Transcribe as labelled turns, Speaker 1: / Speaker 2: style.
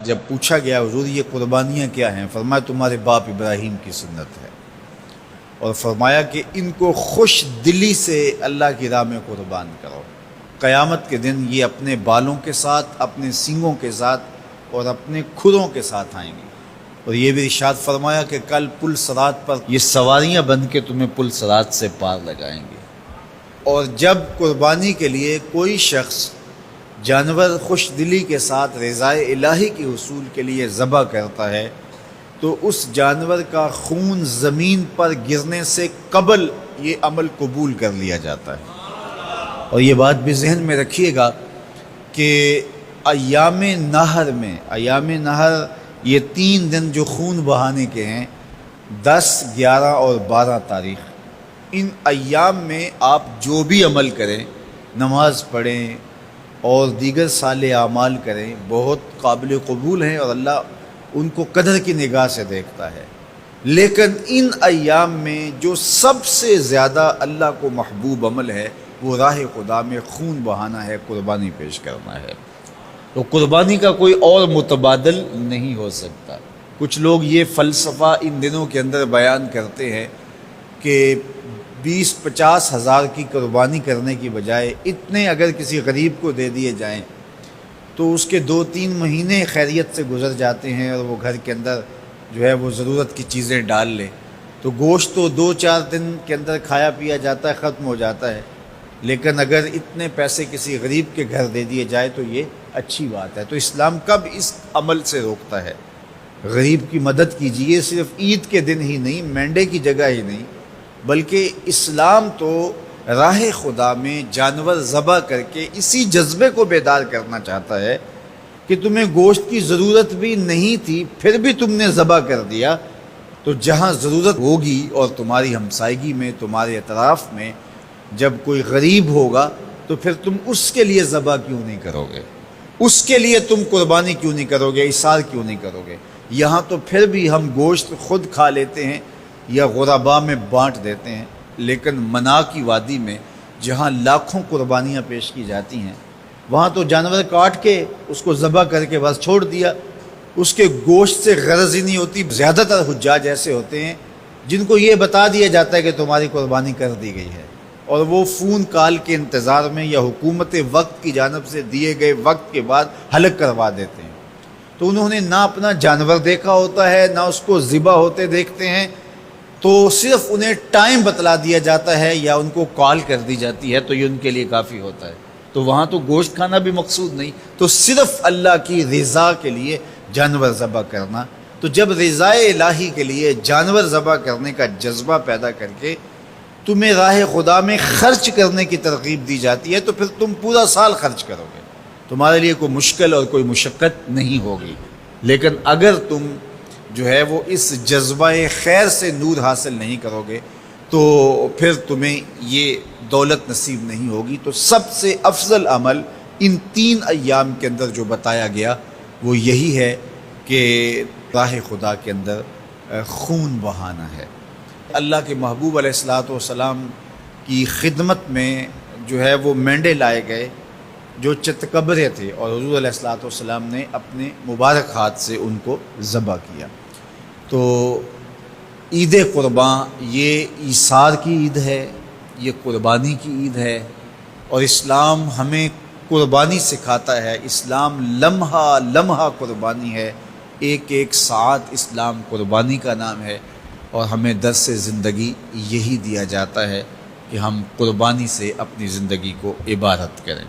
Speaker 1: جب پوچھا گیا حضور یہ قربانیاں کیا ہیں، فرمایا تمہارے باپ ابراہیم کی سنت ہے، اور فرمایا کہ ان کو خوش دلی سے اللہ کی راہ میں قربان کرو۔ قیامت کے دن یہ اپنے بالوں کے ساتھ، اپنے سینگوں کے ساتھ اور اپنے کھروں کے ساتھ آئیں گے، اور یہ بھی ارشاد فرمایا کہ کل پل صراط پر یہ سواریاں بن کے تمہیں پل صراط سے پار لگائیں گے۔ اور جب قربانی کے لیے کوئی شخص جانور خوش دلی کے ساتھ رضائے الہی کے حصول کے لیے ذبح کرتا ہے تو اس جانور کا خون زمین پر گرنے سے قبل یہ عمل قبول کر لیا جاتا ہے۔ اور یہ بات بھی ذہن میں رکھیے گا کہ ایام نہر یہ 3 دن جو خون بہانے کے ہیں، 10، 11 اور 12 تاریخ، ان ایام میں آپ جو بھی عمل کریں، نماز پڑھیں اور دیگر صالح اعمال کریں، بہت قابل قبول ہیں اور اللہ ان کو قدر کی نگاہ سے دیکھتا ہے۔ لیکن ان ایام میں جو سب سے زیادہ اللہ کو محبوب عمل ہے وہ راہ خدا میں خون بہانا ہے، قربانی پیش کرنا ہے۔ تو قربانی کا کوئی اور متبادل نہیں ہو سکتا۔ کچھ لوگ یہ فلسفہ ان دنوں کے اندر بیان کرتے ہیں کہ 20-50 ہزار کی قربانی کرنے کی بجائے اتنے اگر کسی غریب کو دے دیے جائیں تو اس کے 2-3 مہینے خیریت سے گزر جاتے ہیں، اور وہ گھر کے اندر جو ہے وہ ضرورت کی چیزیں ڈال لے تو گوشت تو 2-4 دن کے اندر کھایا پیا جاتا ہے، ختم ہو جاتا ہے۔ لیکن اگر اتنے پیسے کسی غریب کے گھر دے دیے جائے تو یہ اچھی بات ہے۔ تو اسلام کب اس عمل سے روکتا ہے؟ غریب کی مدد کیجیے، صرف عید کے دن ہی نہیں، مینڈے کی جگہ ہی نہیں، بلکہ اسلام تو راہ خدا میں جانور ذبح کر کے اسی جذبے کو بیدار کرنا چاہتا ہے کہ تمہیں گوشت کی ضرورت بھی نہیں تھی، پھر بھی تم نے ذبح کر دیا، تو جہاں ضرورت ہوگی اور تمہاری ہمسائیگی میں، تمہارے اطراف میں جب کوئی غریب ہوگا تو پھر تم اس کے لیے ذبح کیوں نہیں کرو گے؟ اس کے لیے تم قربانی کیوں نہیں کرو گے؟ اِیثار کیوں نہیں کرو گے؟ یہاں تو پھر بھی ہم گوشت خود کھا لیتے ہیں یا غرباء میں بانٹ دیتے ہیں، لیکن منا کی وادی میں جہاں لاکھوں قربانیاں پیش کی جاتی ہیں، وہاں تو جانور کاٹ کے اس کو ذبح کر کے بس چھوڑ دیا، اس کے گوشت سے غرض ہی نہیں ہوتی۔ زیادہ تر حجاج ایسے ہوتے ہیں جن کو یہ بتا دیا جاتا ہے کہ تمہاری قربانی کر دی گئی ہے، اور وہ فون کال کے انتظار میں یا حکومت وقت کی جانب سے دیے گئے وقت کے بعد حلق کروا دیتے ہیں۔ تو انہوں نے نہ اپنا جانور دیکھا ہوتا ہے، نہ اس کو ذبح ہوتے دیکھتے ہیں، تو صرف انہیں ٹائم بتلا دیا جاتا ہے یا ان کو کال کر دی جاتی ہے تو یہ ان کے لیے کافی ہوتا ہے۔ تو وہاں تو گوشت کھانا بھی مقصود نہیں، تو صرف اللہ کی رضا کے لیے جانور ذبح کرنا۔ تو جب رضائے الہی کے لیے جانور ذبح کرنے کا جذبہ پیدا کر کے تمہیں راہ خدا میں خرچ کرنے کی ترغیب دی جاتی ہے تو پھر تم پورا سال خرچ کرو گے، تمہارے لیے کوئی مشکل اور کوئی مشقت نہیں ہوگی۔ لیکن اگر تم جو ہے وہ اس جذبہ خیر سے نور حاصل نہیں کرو گے تو پھر تمہیں یہ دولت نصیب نہیں ہوگی۔ تو سب سے افضل عمل ان 3 ایام کے اندر جو بتایا گیا وہ یہی ہے کہ راہ خدا کے اندر خون بہانا ہے۔ اللہ کے محبوب علیہ الصلوۃ والسلام کی خدمت میں جو ہے وہ مینڈے لائے گئے جو چتکبرے تھے، اور حضور علیہ الصلوۃ والسلام نے اپنے مبارک ہاتھ سے ان کو ذبح کیا۔ تو عید قرباں یہ ایثار کی عید ہے، یہ قربانی کی عید ہے، اور اسلام ہمیں قربانی سکھاتا ہے۔ اسلام لمحہ لمحہ قربانی ہے، ایک ایک ساعت اسلام قربانی کا نام ہے، اور ہمیں درس زندگی یہی دیا جاتا ہے کہ ہم قربانی سے اپنی زندگی کو عبادت کریں۔